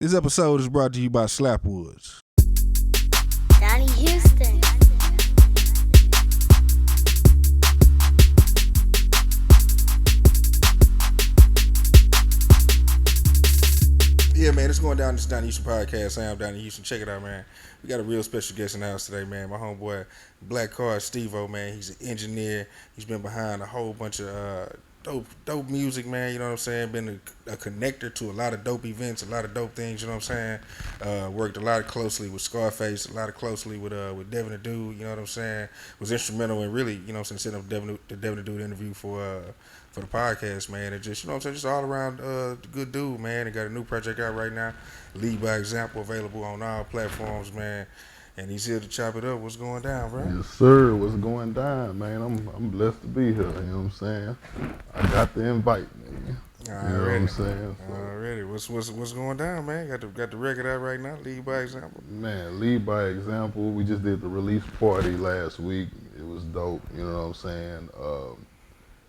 This episode is brought to you by Slapwoods. Donnie Houston. Yeah, man, it's going down this Donnie Houston podcast. I'm Donnie Houston. Check it out, man. We got a real special guest in the house today, man. My homeboy, Black Card Steve-O, man. He's an engineer. He's been behind a whole bunch of dope music, man. You know what I'm saying? Been a connector to a lot of dope events, a lot of dope things. You know what I'm saying? Worked a lot closely with Scarface, a lot closely with Devin the Dude. You know what I'm saying? Was instrumental in really, you know what I'm saying, setting up the Devin the Dude interview for the podcast, man. And just, you know what I'm saying, just all around good dude, man. And got a new project out right now. Lead by Example, available on all platforms, man. And he's here to chop it up. What's going down, bro? Yes, sir. What's going down, man? I'm blessed to be here. You know what I'm saying? I got the invite, man. You know what I'm saying? So, already. What's going down, man? Got the record out right now. Lead by Example. Man, Lead by Example. We just did the release party last week. It was dope. You know what I'm saying?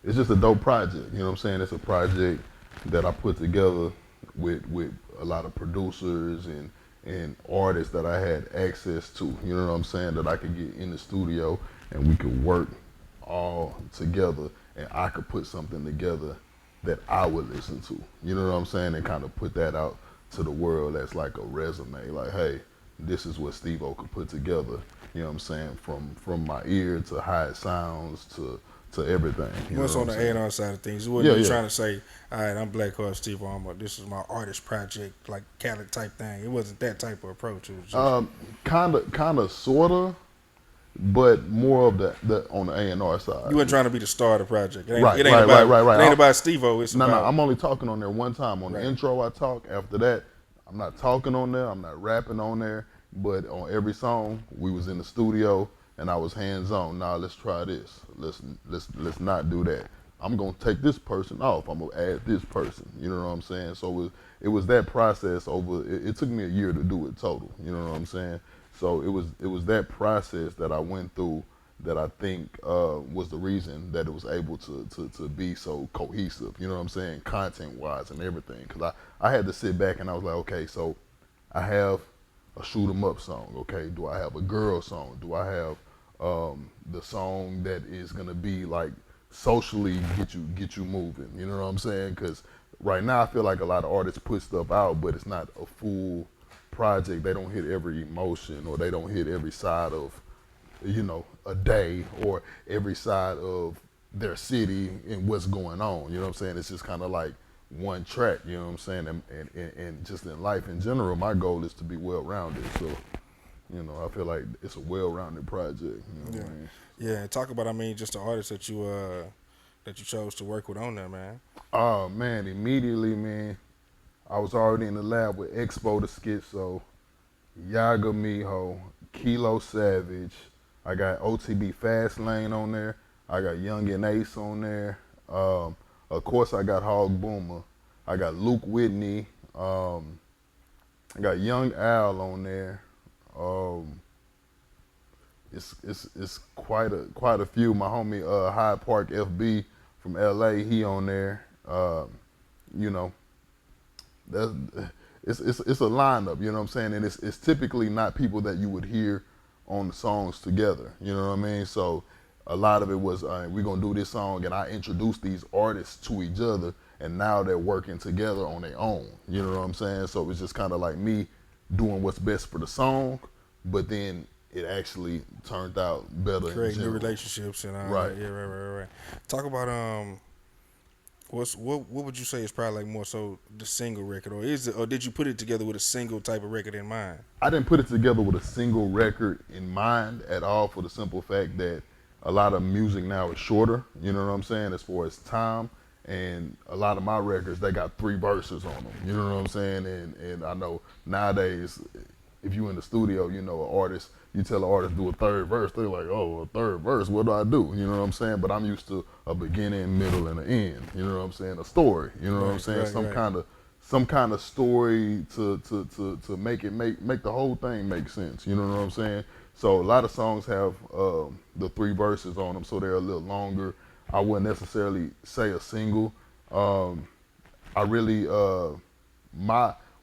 It's just a dope project. You know what I'm saying? It's a project that I put together with a lot of producers and artists that I had access to, you know what I'm saying, that I could get in the studio and we could work all together and I could put something together that I would listen to, you know what I'm saying, and kind of put that out to the world as like a resume, like, hey, this is what Steve-O could put together, you know what I'm saying, from my ear to how it sounds to everything. What's on the A&R side of things? You wasn't trying to say, all right, I'm Black Card Steve-O, this is my artist project, like Khaled type thing. It wasn't that type of approach. It was just kind of, sorta, but more of the on the A&R side. You weren't trying to be the star of the project. It ain't, Right. It ain't about Steve-O. It's no, about, I'm only talking on there one time. On the Right. intro, I talk. After that, I'm not talking on there. I'm not rapping on there. But on every song, we was in the studio and I was hands on. Nah, let's try this. Let's not do that. I'm gonna take this person off. I'm gonna add this person. You know what I'm saying? So it was that process over. It took me a year to do it total. You know what I'm saying? So it was that process that I went through that I think was the reason that it was able to be so cohesive. You know what I'm saying? Content wise and everything. Because I had to sit back and I was like, okay, so I have a shoot 'em up song. Okay, do I have a girl song? Do I have the song that is gonna be like socially get you moving? You know what I'm saying? Because right now I feel like a lot of artists put stuff out, but it's not a full project. They don't hit every emotion, or they don't hit every side of, you know, a day, or every side of their city and what's going on. You know what I'm saying? It's just kind of like one track. You know what I'm saying? And just in life in general, my goal is to be well-rounded. So, you know, I feel like it's a well-rounded project. You know what I mean? Yeah, and talk about, just the artists that you chose to work with on there, man. Oh, man, immediately, man, I was already in the lab with Expo the Schizo, Yaga Miho, Kilo Savage. I got OTB Fast Lane on there. I got Young and Ace on there. Of course, I got Hog Boomer. I got Luke Whitney. I got Young Al on there. It's quite a few. My homie Hyde Park FB from LA, he on there. You know, it's a lineup. You know what I'm saying? And it's typically not people that you would hear on the songs together. You know what I mean? So a lot of it was we're gonna do this song, and I introduced these artists to each other, and now they're working together on their own. You know what I'm saying? So it's just kind of like me doing what's best for the song, but then it actually turned out better. Creating new relationships and all right. That. Yeah, right. Talk about what would you say is probably like more so the single record, or did you put it together with a single type of record in mind? I didn't put it together with a single record in mind at all, for the simple fact that a lot of music now is shorter. You know what I'm saying? As far as time. And a lot of my records, they got 3 verses on them. You know what I'm saying? And I know nowadays, if you in the studio, you know, you tell an artist do a third verse, they're like, oh, a third verse, what do I do? You know what I'm saying? But I'm used to a beginning, middle, and an end. You know what I'm saying? A story. You know what I'm saying? Some kind of story to make the whole thing make sense. You know what I'm saying? So a lot of songs have the 3 verses on them, so they're a little longer. I wouldn't necessarily say a single. I really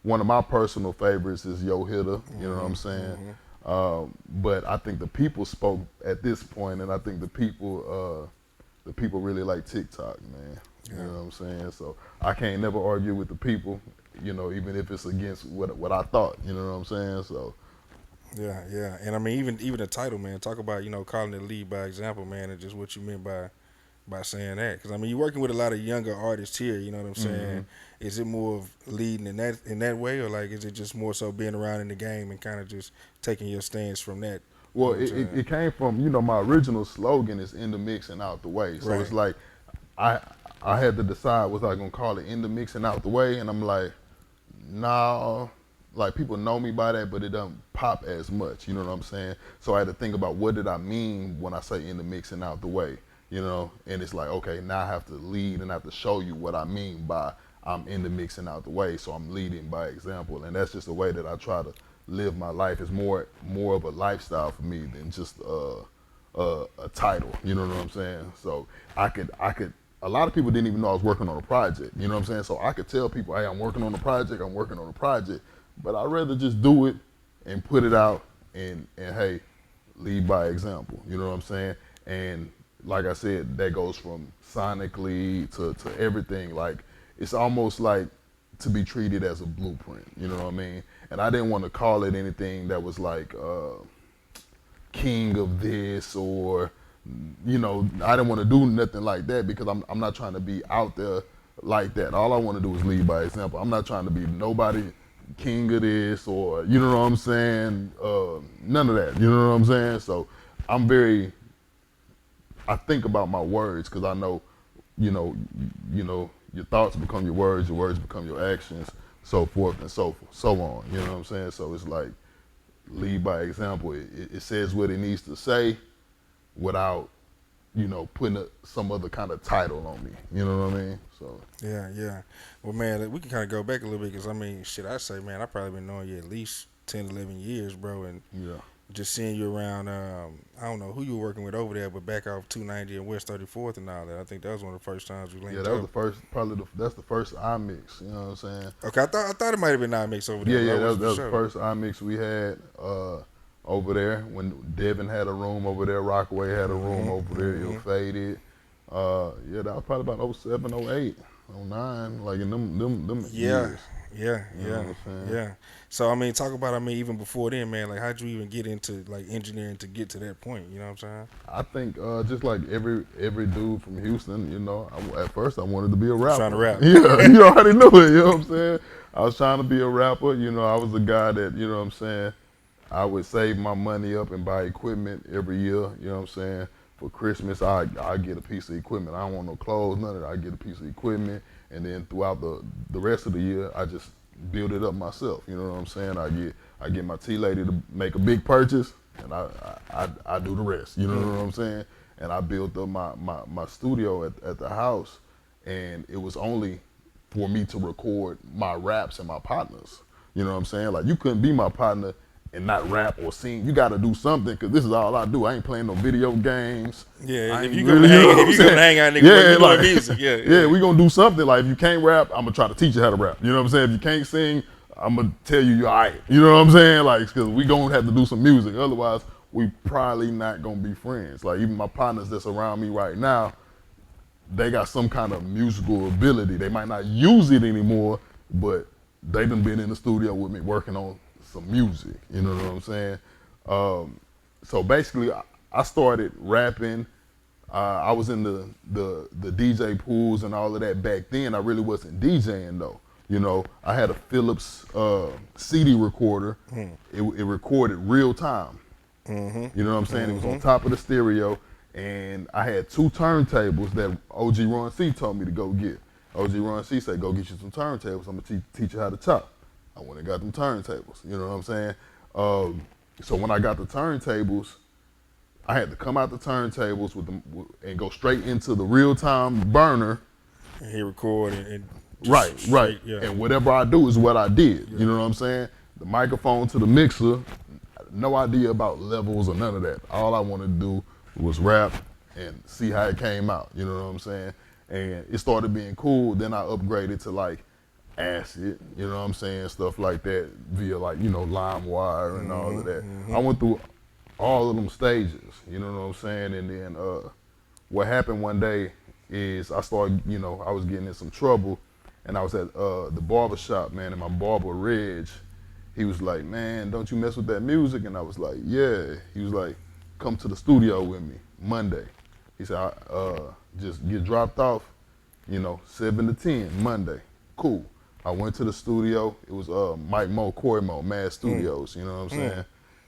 one of my personal favorites is Yo Hitter. You know what I'm saying? But I think the people spoke at this point, and I think the people really like TikTok, man. You know what I'm saying? So I can't never argue with the people, you know, even if it's against what I thought. You know what I'm saying? So. Yeah, and I mean even the title, man. Talk about calling it lead by example, man, and just what you meant by saying that. Because I mean you're working with a lot of younger artists here. You know what I'm saying? Is it more of leading in that way, or like is it just more so being around in the game and kind of just taking your stance from that? Well, it came from my original slogan is in the mix and out the way. So it's like I had to decide was I gonna call it in the mix and out the way, and I'm like, nah. Like people know me by that, but it doesn't pop as much. You know what I'm saying? So I had to think about what did I mean when I say in the mix and out the way. You know, and it's like, okay, now I have to lead and I have to show you what I mean by I'm in the mix and out the way. So I'm leading by example, and that's just the way that I try to live my life. It's more of a lifestyle for me than just a title. You know what I'm saying? So I could. A lot of people didn't even know I was working on a project. You know what I'm saying? So I could tell people, hey, I'm working on a project. I'm working on a project. But I'd rather just do it and put it out and hey, lead by example. You know what I'm saying? And like I said, that goes from sonically to everything. Like it's almost like to be treated as a blueprint. You know what I mean? And I didn't want to call it anything that was like king of this or, I didn't want to do nothing like that because I'm not trying to be out there like that. All I want to do is lead by example. I'm not trying to be nobody king of this or you know what I'm saying, none of that, you know what I'm saying. So I think about my words because I know your thoughts become your words become your actions, so forth and so on, you know what I'm saying. So it's like lead by example. It says what it needs to say without putting some other kind of title on me, you know what I mean. So yeah. Well, man, we can kind of go back a little bit because I mean, shit, I say, man, I probably been knowing you at least 10, 11 years, bro, and just seeing you around. I don't know who you were working with over there, but back off 290 and West 34th and all that. I think that was one of the first times we linked up. Yeah, that was the first, that's the first iMix. You know what I'm saying? Okay, I thought it might have been iMix over there. Yeah, that was the first iMix we had over there when Devin had a room over there, Rockaway had a room over there, Ill Faded. That was probably about 07, 08, 09, like in them years. Yeah. So I mean, talk about even before then, man. Like, how'd you even get into like engineering to get to that point? You know what I'm saying? I think just like every dude from Houston, at first I wanted to be a rapper. Trying to rap. Yeah, you already knew it. You know what I'm saying? I was trying to be a rapper. I was a guy that what I'm saying. I would save my money up and buy equipment every year. You know what I'm saying? For Christmas, I get a piece of equipment. I don't want no clothes, none of that. I get a piece of equipment, and then throughout the rest of the year, I just build it up myself. You know what I'm saying? I get my tea lady to make a big purchase, and I do the rest. You know what I'm saying? And I built up my studio at the house, and it was only for me to record my raps and my partners. You know what I'm saying? Like you couldn't be my partner and not rap or sing. You got to do something because this is all I do. I ain't playing no video games. Yeah, if you gonna hang out, nigga, music. Yeah, we gonna do something. Like if you can't rap, I'm gonna try to teach you how to rap. You know what I'm saying? If you can't sing, I'm gonna tell you you're all right. You know what I'm saying? Like because we gonna have to do some music. Otherwise, we probably not gonna be friends. Like even my partners that's around me right now, they got some kind of musical ability. They might not use it anymore, but they done been in the studio with me working on some music, you know what I'm saying? So basically, I started rapping. I was in the DJ pools and all of that back then. I really wasn't DJing though. I had a Philips CD recorder. It recorded real time. You know what I'm saying? It was on top of the stereo, and I had 2 turntables that OG Ron C told me to go get. OG Ron C said, go get you some turntables. I'm gonna teach you how to chop. I went and got them turntables, you know what I'm saying? So when I got the turntables, I had to come out the turntables with them and go straight into the real-time burner. And he recorded and right. Yeah. And whatever I do is what I did, you know what I'm saying? The microphone to the mixer, no idea about levels or none of that. All I wanted to do was rap and see how it came out, you know what I'm saying? And it started being cool. Then I upgraded to like, acid, you know what I'm saying, stuff like that via like, LimeWire and all of that. I went through all of them stages, you know what I'm saying? And then what happened one day is I started, I was getting in some trouble, and I was at the barber shop, man, and my barber, Reg, he was like, man, don't you mess with that music? And I was like, yeah. He was like, come to the studio with me Monday. He said, just get dropped off, 7 to 10 Monday. Cool. I went to the studio. It was Mike Mo, Corey Mo, Mad Studios, you know what I'm saying?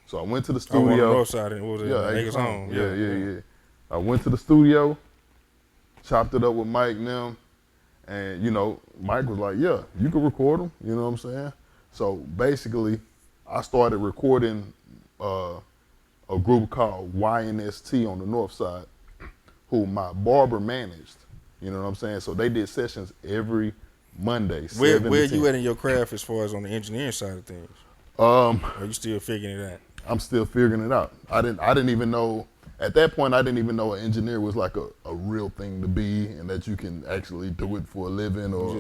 So I went to the studio. On the north side, what was it? Yeah, Acres Home. Yeah. I went to the studio, chopped it up with Mike and them, and Mike was like, yeah, you can record them, you know what I'm saying? So basically, I started recording a group called YNST on the north side, who my barber managed, you know what I'm saying? So they did sessions every Monday. Where you at in your craft as far as on the engineering side of things? Are you still figuring it out? I'm still figuring it out. I didn't even know, at that point, I didn't even know an engineer was like a real thing to be, and that you can actually do it for a living or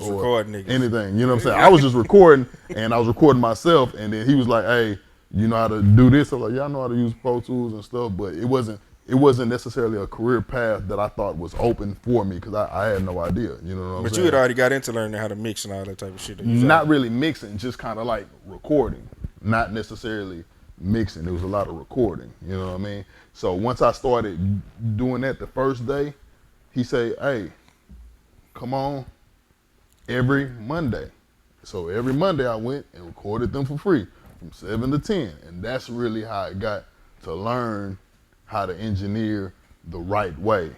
anything. You know what I'm saying? I was just recording, and I was recording myself, and then he was like, hey, you know how to do this? I was like, yeah, I know how to use Pro Tools and stuff, but it wasn't necessarily a career path that I thought was open for me, because I had no idea. You know what I'm saying? But you had already got into learning how to mix and all that type of shit. Not really mixing, just kind of like recording, not necessarily mixing. There was a lot of recording, you know what I mean? So once I started doing that the first day, he said, hey, come on every Monday. So every Monday I went and recorded them for free from 7 to 10. And that's really how I got to learn how to engineer the right way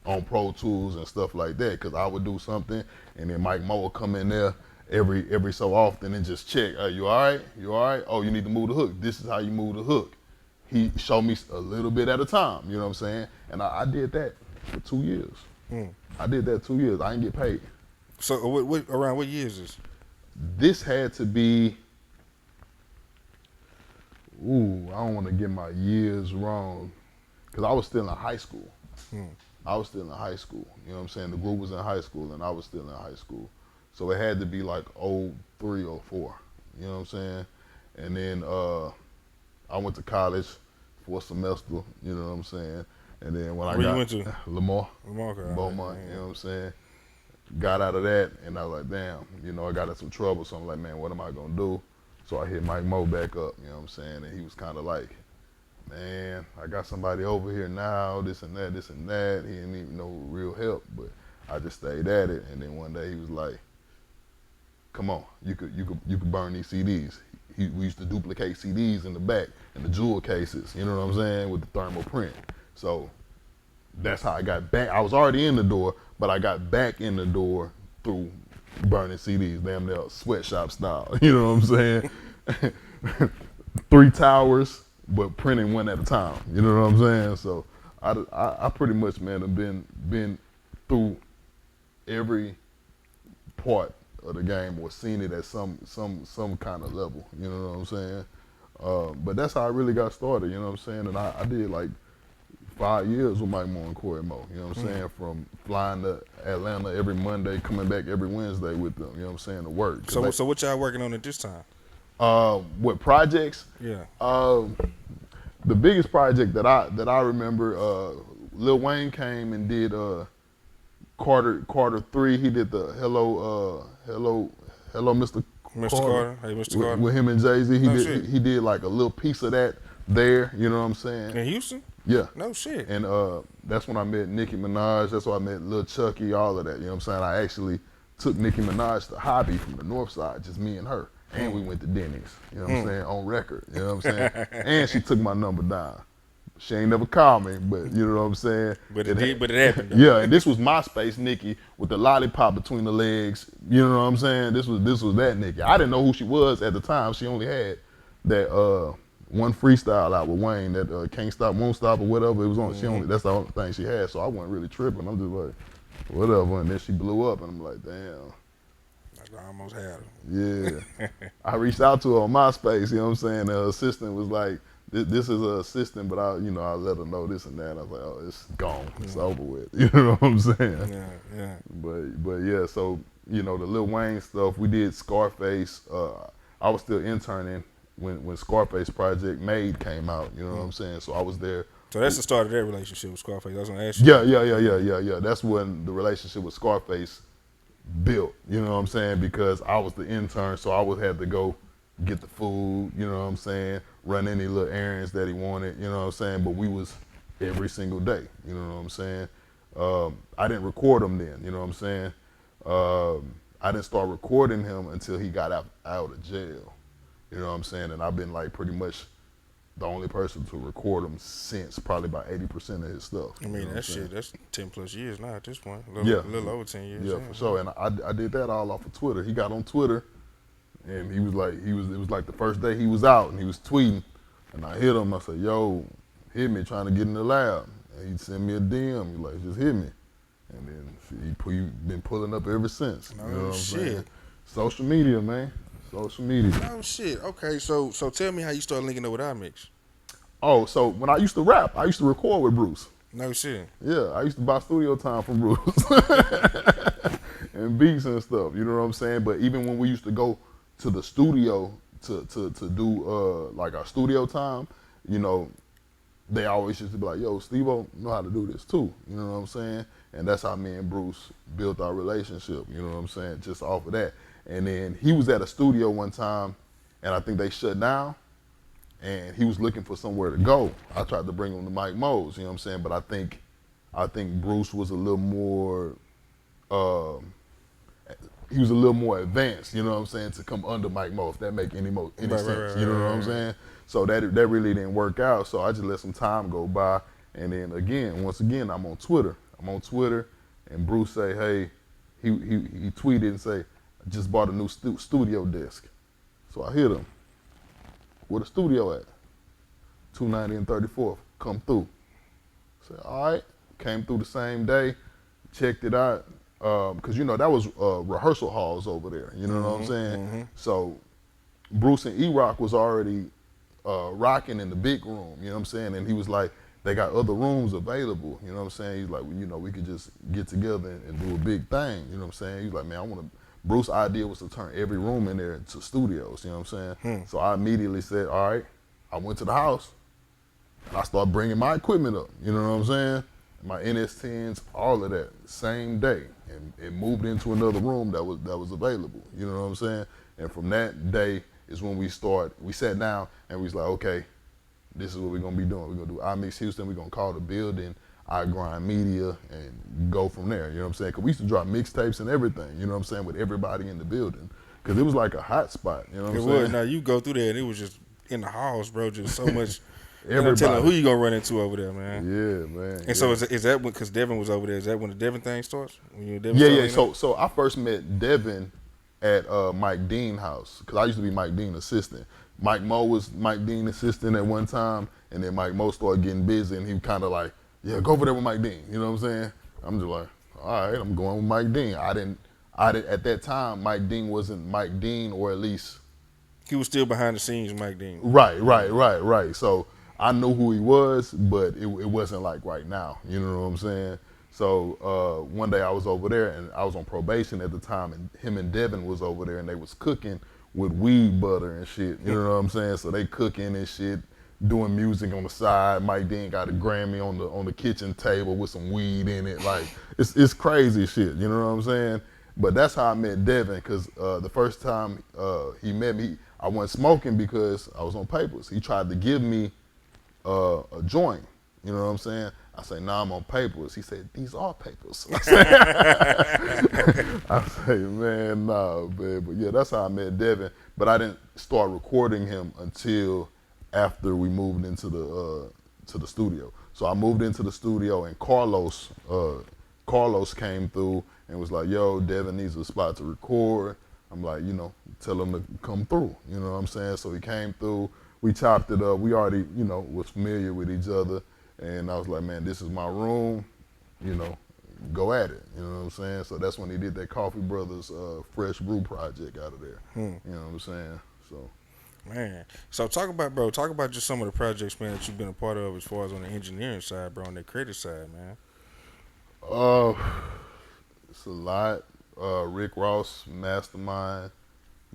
on Pro Tools and stuff like that. Because I would do something, and then Mike Mo would come in there every so often and just check, hey, you all right? You all right? Oh, you need to move the hook. This is how you move the hook. He showed me a little bit at a time, you know what I'm saying? And I did that for 2 years. I did that 2 years. I didn't get paid. So around what year is this? This had to be, I don't want to get my years wrong, because I was still in high school. I was still in high school, you know what I'm saying? The group was in high school, and I was still in high school. So it had to be like 03, 04, you know what I'm saying? And then I went to college for a semester, you know what I'm saying? And then when Where you went to? Lamar, okay. Beaumont, you know what I'm saying? Got out of that, and I was like, damn, I got in some trouble, so I'm like, man, what am I gonna do? So I hit Mike Mo back up, you know what I'm saying? And he was kind of like, man, I got somebody over here now, this and that. He didn't even know real help, but I just stayed at it. And then one day he was like, come on, you could burn these CDs. We used to duplicate CDs in the back in the jewel cases, you know what I'm saying, with the thermal print. So that's how I got back. I was already in the door, but I got back in the door through burning CDs, damn near sweatshop style, you know what I'm saying? 3 towers, but printing one at a time, you know what I'm saying? So I pretty much, man, have been through every part of the game, or seen it at some kind of level, you know what I'm saying? But that's how I really got started, you know what I'm saying? And I did like 5 years with Mike Mo and Corey Mo, you know what I'm saying? From flying to Atlanta every Monday, coming back every Wednesday with them, you know what I'm saying, to work. So what y'all working on at this time? What projects? Yeah. The biggest project that I remember, Lil Wayne came and did Carter 3. He did the Hello Mr. Carter. Hey, Mr. Carter. With him and Jay-Z. He did like a little piece of that there, you know what I'm saying? In Houston? Yeah. No shit. And that's when I met Nicki Minaj. That's when I met Lil Chucky, all of that, you know what I'm saying? I actually took Nicki Minaj to Hobby from the north side, just me and her. And we went to Denny's, you know what I'm saying, on record, you know what I'm saying? And she took my number down. She ain't never called me, but you know what I'm saying? But it happened. Though. Yeah, and this was MySpace Nicki with the lollipop between the legs, you know what I'm saying? This was that Nicki. I didn't know who she was at the time. She only had that one freestyle out with Wayne, that Can't Stop, Won't Stop, or whatever it was on. That's the only thing she had, so I wasn't really tripping. I'm just like, whatever, and then she blew up, and I'm like, damn. I almost had her. Yeah. I reached out to her on MySpace, you know what I'm saying? The assistant was like, this is an assistant, but I let her know this and that. I was like, oh, it's gone. It's over with. You know what I'm saying? Yeah. But yeah, so, you know, the Lil Wayne stuff. We did Scarface. I was still interning when Scarface Project Made came out. You know what I'm saying? So I was there. So that's the start of that relationship with Scarface. I was gonna ask you. Yeah. That's when the relationship with Scarface built. You know what I'm saying? Because I was the intern, so I would have to go get the food. You know what I'm saying? Run any little errands that he wanted. You know what I'm saying? But we was every single day. You know what I'm saying? I didn't record him then. You know what I'm saying? I didn't start recording him until he got out of jail. You know what I'm saying? And I've been like pretty much the only person to record him since probably about 80% of his stuff. I mean, you know that shit, that's 10 plus years now at this point. A little over 10 years. Yeah, for sure. And I did that all off of Twitter. He got on Twitter, and it was like the first day he was out, and he was tweeting, and I hit him. I said, "Yo, hit me, trying to get in the lab." And he sent me a DM. He like, "Just hit me," and then he been pulling up ever since. Oh, you know what I'm shit. saying? Social media, man. Social media. Oh shit. Okay, so tell me how you started linking up with iMix. Oh, so when I used to rap, I used to record with Bruce. No shit. Yeah, I used to buy studio time from Bruce and beats and stuff. You know what I'm saying? But even when we used to go to the studio to do like our studio time, you know, they always used to be like, "Yo, Steve-O know how to do this too." You know what I'm saying? And that's how me and Bruce built our relationship. You know what I'm saying? Just off of that. And then he was at a studio one time, and I think they shut down, and he was looking for somewhere to go. I tried to bring him to Mike Mo's, you know what I'm saying? But I think Bruce was a little more, he was a little more advanced, you know what I'm saying, to come under Mike Mo, if that make any sense, you know what I'm saying? So that really didn't work out, so I just let some time go by, and then once again, I'm on Twitter, and Bruce say, hey, he tweeted and say, "I just bought a new studio desk." So I hit him. "Where the studio at?" 290 and 34th. Come through. Said, all right. Came through the same day. Checked it out. Because, you know, that was rehearsal halls over there. You know what I'm saying? Mm-hmm. So Bruce and E-Rock was already rocking in the big room. You know what I'm saying? And he was like, they got other rooms available. You know what I'm saying? He's like, well, you know, we could just get together and do a big thing. You know what I'm saying? He's like, man, I want to. Bruce's idea was to turn every room in there into studios, you know what I'm saying? So I immediately said, all right. I went to the house, and I started bringing my equipment up, you know what I'm saying? My NS10s, all of that, same day. And it moved into another room that was available, you know what I'm saying? And from that day is when we sat down, and we was like, okay, this is what we're going to be doing. We're going to do iMix Houston. We're going to call the building I Grind Media and go from there, you know what I'm saying? Because we used to drop mixtapes and everything, you know what I'm saying, with everybody in the building. Because it was like a hot spot, you know what I'm saying? It was. Now, you go through there, and it was just in the halls, bro, just so much. Everybody. I'm telling who you going to run into over there, man. Yeah, man. And so is that when, because Devin was over there, is that when the Devin thing starts? When you and Devin Yeah. started So I first met Devin at Mike Dean house, because I used to be Mike Dean assistant. Mike Mo was Mike Dean assistant at one time, and then Mike Mo started getting busy, and he kind of like, yeah, go over there with Mike Dean. You know what I'm saying? I'm just like, all right, I'm going with Mike Dean. I didn't at that time, Mike Dean wasn't Mike Dean, or at least He was still behind the scenes, Mike Dean. Right. So I knew who he was, but it wasn't like right now. You know what I'm saying? So one day I was over there, and I was on probation at the time, and him and Devin was over there, and they was cooking with weed butter and shit. You know what I'm saying? So they cooking and shit, doing music on the side. Mike Dean got a Grammy on the kitchen table with some weed in it. Like, it's crazy shit, you know what I'm saying? But that's how I met Devin, because the first time he met me, I wasn't smoking because I was on papers. He tried to give me a joint, you know what I'm saying? I say, nah, I'm on papers. He said, these are papers. I say, man, nah, man. But yeah, that's how I met Devin. But I didn't start recording him until after we moved into the studio. So I moved into the studio, and Carlos came through and was like, yo, Devin needs a spot to record. I'm like, you know, tell him to come through. You know what I'm saying? So he came through. We chopped it up. We already, you know, was familiar with each other. And I was like, man, this is my room. You know, go at it. You know what I'm saying? So that's when he did that Coffee Brothers Fresh Brew project out of there. You know what I'm saying? So. Man, so talk about just some of the projects, man, that you've been a part of as far as on the engineering side, bro, on the creative side, man. It's a lot. Rick Ross, Mastermind,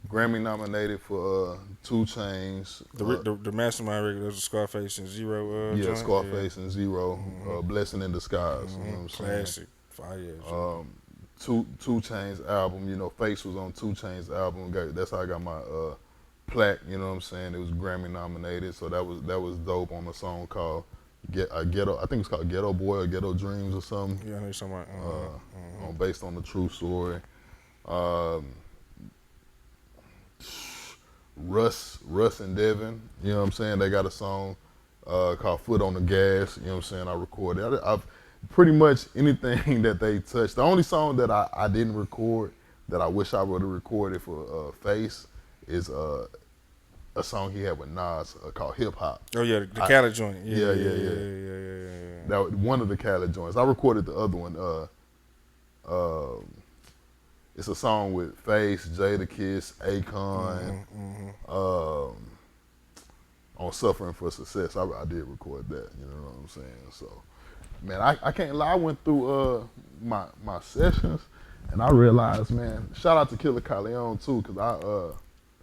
Grammy nominated for 2 Chainz. The Mastermind record, was a Scarface and Zero Yeah, joint? Scarface and Zero, Blessing in Disguise. You know what I'm saying? Classic. Fire. 2 Chainz album. You know, Face was on 2 Chainz album. That's how I got my plaque. You know what I'm saying? It was Grammy nominated, so that was dope on a song called Ghetto. I think it's called Ghetto Boy or Ghetto Dreams or something. Yeah, I know something. Based on the true story. Russ and Devin, you know what I'm saying? They got a song called Foot on the Gas, you know what I'm saying? I recorded. I've pretty much anything that they touched. The only song that I didn't record that I wish I would have recorded for Face is a song he had with Nas called Hip Hop. Oh yeah, the Cali joint. Yeah. That was one of the Cali joints. I recorded the other one. It's a song with Face, Jadakiss, Akon, on Suffering for Success. I did record that, you know what I'm saying? So, man, I can't lie. I went through my sessions, and I realized, man, shout out to Killer Corleone too, because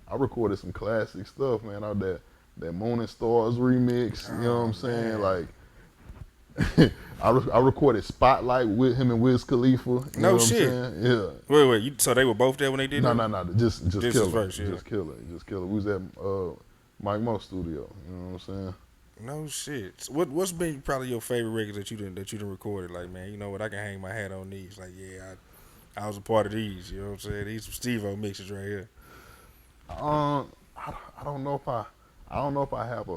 I recorded some classic stuff, man, out that Moon and Stars remix, you know what I'm saying? Like, I recorded Spotlight with him and Wiz Khalifa. You know what shit. I'm saying? Yeah. Wait. So they were both there when they did No, that? just This Killer. is first, yeah. Just Killer. We was at Mike Mo studio. You know what I'm saying? No shit. What's been probably your favorite records that you done recorded? Like, man, you know what? I can hang my hat on these. Like, yeah, I was a part of these. You know what I'm saying? These some Steve-O mixes right here. I don't know if I have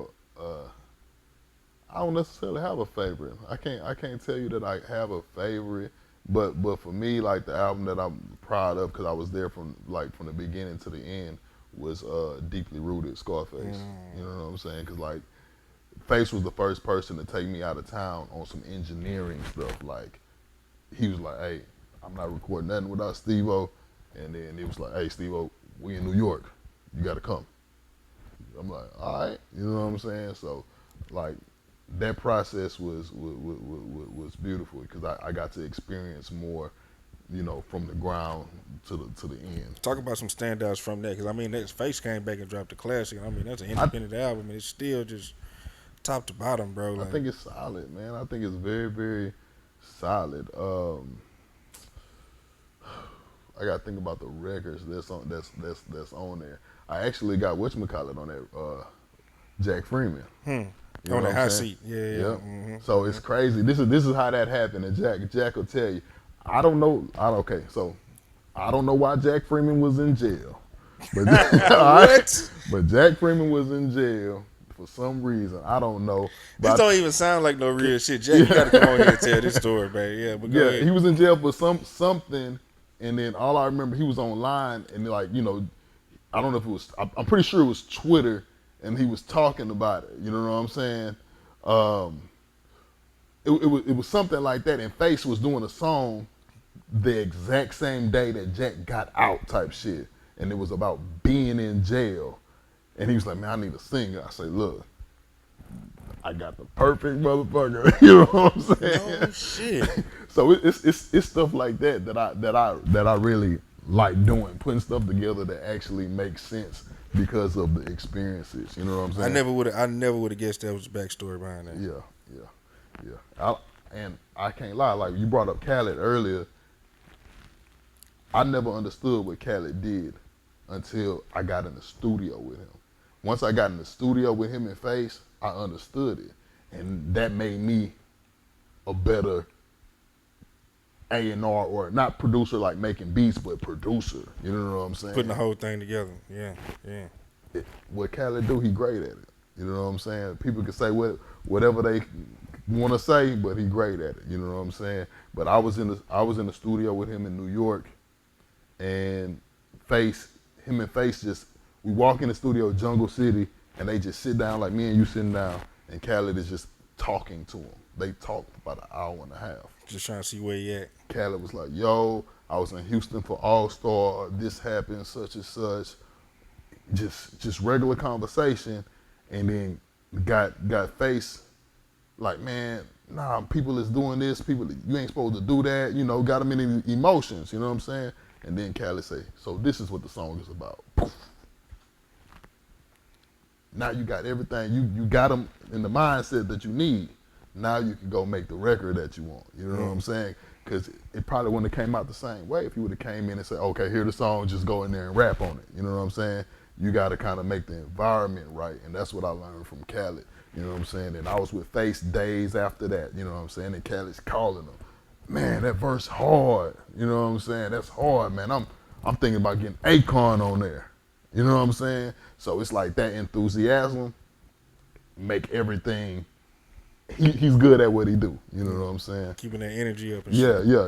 I don't necessarily have a favorite. I can't tell you that I have a favorite, but for me, like the album that I'm proud of because I was there from the beginning to the end was Deeply Rooted, Scarface. You know what I'm saying? Because like Face was the first person to take me out of town on some engineering stuff. Like he was like, "Hey, I'm not recording nothing without Steve-O," and then it was like, "Hey, Steve-O, we in New York, you got to come." I'm like, "All right," you know what I'm saying? So like that process was beautiful because I got to experience more, you know, from the ground to the end. Talk about some standouts from that, because I mean, that Face came back and dropped a classic. I mean, that's an independent album, and it's still just top to bottom, bro. Like, I think it's solid, man. I think it's very, very solid. I gotta think about the records that's on there. I actually got whatchamacallit on that, Jack Freeman. You know on what that I'm hot saying? seat. Yeah. So it's crazy. This is how that happened, and Jack will tell you. I don't know. So I don't know why Jack Freeman was in jail. But What? But Jack Freeman was in jail for some reason. I don't know. This don't even sound like no real shit. Jack, you gotta come on here and tell this story, man. Yeah, but go ahead. He was in jail for something, and then all I remember, he was online, and like, you know, I don't know if it was. I'm pretty sure it was Twitter. And he was talking about it, you know what I'm saying? It was something like that. And Face was doing a song the exact same day that Jack got out, type shit. And it was about being in jail. And he was like, "Man, I need a singer." I say, "Look, I got the perfect motherfucker." You know what I'm saying? No shit. So it's stuff like that I really like doing, putting stuff together that actually makes sense. Because of the experiences, you know what I'm saying? I never would have guessed that was the backstory behind that. Yeah. And I can't lie, like you brought up Khaled earlier. I never understood what Khaled did until I got in the studio with him. Once I got in the studio with him and Face, I understood it. And that made me a better A&R, or not producer like making beats, but producer. You know what I'm saying? Putting the whole thing together. Yeah. What Khaled do, he great at it. You know what I'm saying? People can say whatever they want to say, but he great at it. You know what I'm saying? But I was in the studio with him in New York, and him and Face just, we walk in the studio, Jungle City, and they just sit down like me and you sitting down, and Khaled is just talking to him. They talked for about an hour and a half. Just trying to see where he at. Khaled was like, "Yo, I was in Houston for All-Star, this happened, such and such." Just regular conversation, and then got Face like, "Man, nah, people is doing this, people, you ain't supposed to do that," you know, got him in emotions, you know what I'm saying? And then Khaled say, so this is what the song is about. Poof. Now you got everything. You got them in the mindset that you need. Now you can go make the record that you want. You know what I'm saying? Because it probably wouldn't have came out the same way if you would have came in and said, okay, here's the song, just go in there and rap on it. You know what I'm saying? You got to kind of make the environment right, and that's what I learned from Khaled. You know what I'm saying? And I was with Face days after that. You know what I'm saying? And Khaled's calling them, man, that verse hard. You know what I'm saying? That's hard, man. I'm thinking about getting Akon on there. You know what I'm saying? So it's like that enthusiasm make everything. He's good at what he do. You know what I'm saying? Keeping that energy up. And Yeah, shit. yeah,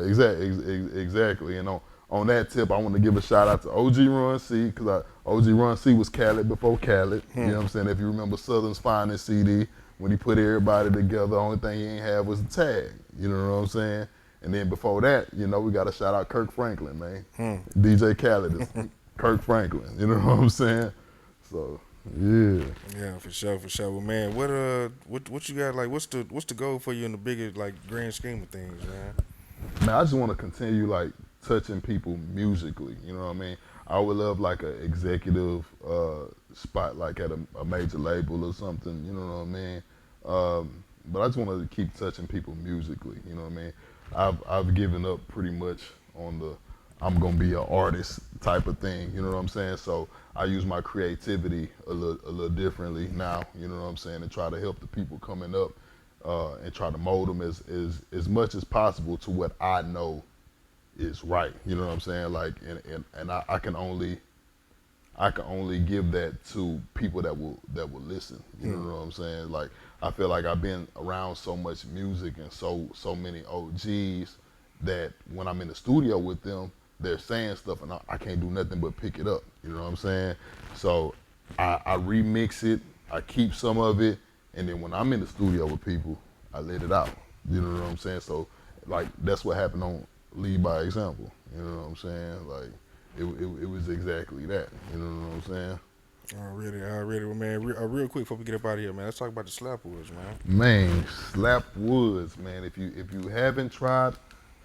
exactly. And on that tip, I want to give a shout out to OG Run C, because OG Run C was Khaled before Khaled. You know what I'm saying? If you remember Southern's Finest CD, when he put everybody together, the only thing he ain't have was the tag. You know what I'm saying? And then before that, you know, we got to shout out Kirk Franklin, man. DJ Khaled is Kirk Franklin. You know what I'm saying? So, yeah. Yeah, for sure. Well, man, what you got? Like, what's the goal for you in the bigger, like, grand scheme of things, man? Man, I just want to continue like touching people musically. You know what I mean? I would love like an executive spot, like at a major label or something. You know what I mean? But I just want to keep touching people musically. You know what I mean? I've given up pretty much on the I'm gonna be an artist type of thing. You know what I'm saying? So I use my creativity a little differently now. You know what I'm saying? And try to help the people coming up. And try to mold them as much as possible to what I know is right. You know what I'm saying? Like, and I can only give that to people that will listen. You know what I'm saying? Like, I feel like I've been around so much music and so many OGs that when I'm in the studio with them, they're saying stuff and I can't do nothing but pick it up. You know what I'm saying? So I remix it, I keep some of it, and then when I'm in the studio with people, I let it out. You know what I'm saying? So, like, that's what happened on Lead by Example. You know what I'm saying? Like, it was exactly that. You know what I'm saying? Already. Well, man, real quick before we get up out of here, man, let's talk about the Slapwoods, man. Man, Slapwoods, man. If you haven't tried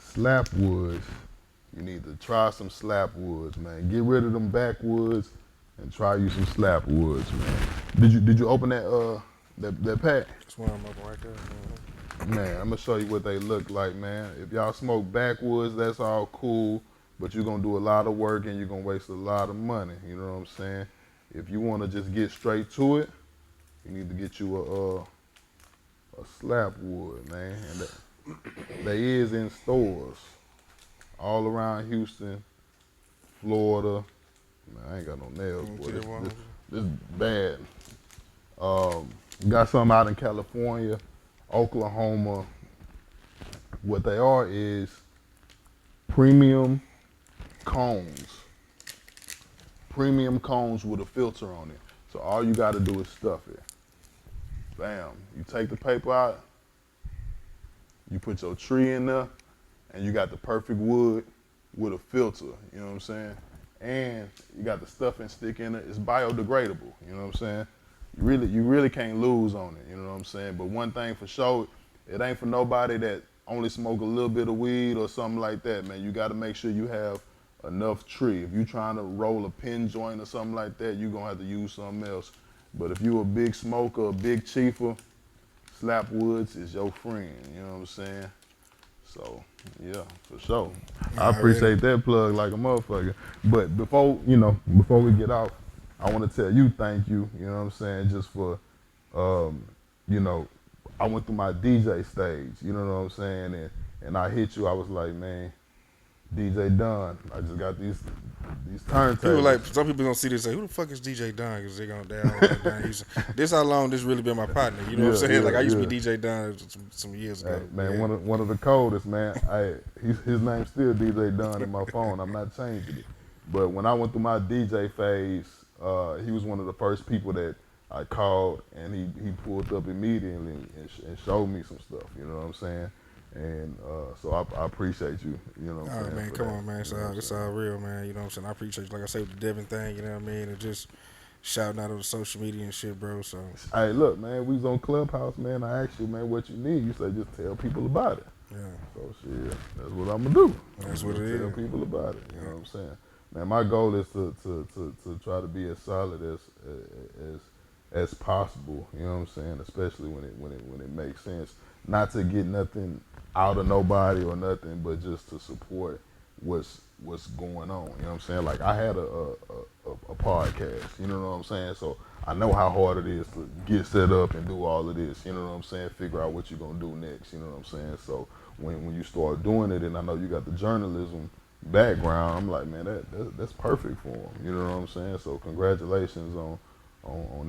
Slapwoods, you need to try some Slapwoods, man. Get rid of them backwoods and try you some Slapwoods, man. Did you open that pack? That's why I'm up right there, man. Man, I'm gonna show you what they look like, man. If y'all smoke backwoods, that's all cool, but you're gonna do a lot of work and you're gonna waste a lot of money. You know what I'm saying? If you wanna just get straight to it, you need to get you a Slapwood, man. And they is in stores all around Houston, Florida. Man, I ain't got no nails, boy. This is bad. Got some out in California, Oklahoma. What they are is premium cones. Premium cones with a filter on it. So all you gotta do is stuff it. Bam. You take the paper out, you put your tree in there, and you got the perfect wood with a filter, you know what I'm saying? And you got the stuffing stick in it. It's biodegradable, you know what I'm saying? You really can't lose on it, you know what I'm saying? But one thing for sure, it ain't for nobody that only smoke a little bit of weed or something like that, man. You gotta make sure you have enough tree. If you trying to roll a pin joint or something like that, you're gonna have to use something else. But if you a big smoker, a big chiefer, Slapwoods is your friend, you know what I'm saying? So, yeah, for sure. I appreciate that plug like a motherfucker. But before we get off, I want to tell you thank you, you know what I'm saying, just for, I went through my DJ stage, you know what I'm saying, and I hit you, I was like, man, DJ Don, I just got these turntables. People like, some people gonna see this and say, who the fuck is DJ Don? Because they gonna like Donnie Houston. This how long this really been my partner. You know what I'm saying? Like I used to be DJ Don some years ago. Hey, man, one of the coldest, man. His name's still DJ Don in my phone. I'm not changing it. But when I went through my DJ phase, he was one of the first people that I called, and he pulled up immediately and showed me some stuff. You know what I'm saying? And so I appreciate you, you know what I'm saying? Man, come on, man. It's all real, man. You know what I'm saying? I appreciate you. Like I say, with the Devin thing, you know what I mean? And just shouting out on the social media and shit, bro. So, hey, look, man, we was on Clubhouse, man. I asked you, man, what you need. You said just tell people about it. Yeah. So So shit, that's what I'm gonna do. That's I'm what gonna it tell is. people about it. You know what I'm saying? Man, my goal is to try to be as solid as possible. You know what I'm saying? Especially when it makes sense. Not to get nothing out of nobody or nothing, but just to support what's going on. You know what I'm saying? Like I had a podcast. You know what I'm saying? So I know how hard it is to get set up and do all of this. You know what I'm saying? Figure out what you're gonna do next. You know what I'm saying? So when you start doing it, and I know you got the journalism background, I'm like, man, that's perfect for them. You know what I'm saying? So congratulations on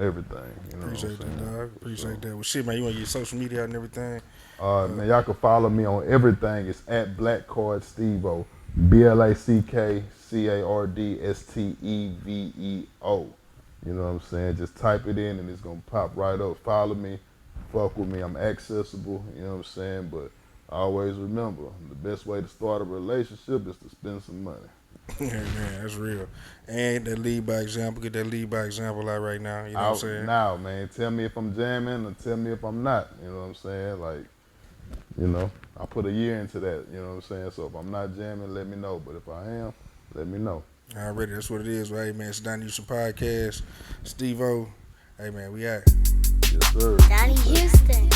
everything. You know Appreciate what I'm that, saying? dog. Appreciate that. Well, shit, man, you want to get social media out and everything? Man, y'all can follow me on everything. It's at Black Card Stevo, BlackCardSteveo. You know what I'm saying? Just type it in and it's gonna pop right up. Follow me, fuck with me. I'm accessible. You know what I'm saying? But always remember, the best way to start a relationship is to spend some money. Yeah, man, that's real. And that lead by example, get that lead by example out right now. You know what I'm Out saying? now, man. Tell me if I'm jamming or tell me if I'm not. You know what I'm saying? Like, you know, I put a year into that. You know what I'm saying? So if I'm not jamming, let me know. But if I am, let me know. Already, that's what it is. Well, hey, man, it's Donnie Houston Podcast. Steve-O. Hey, man, we out. Yes, sir. Donnie Houston.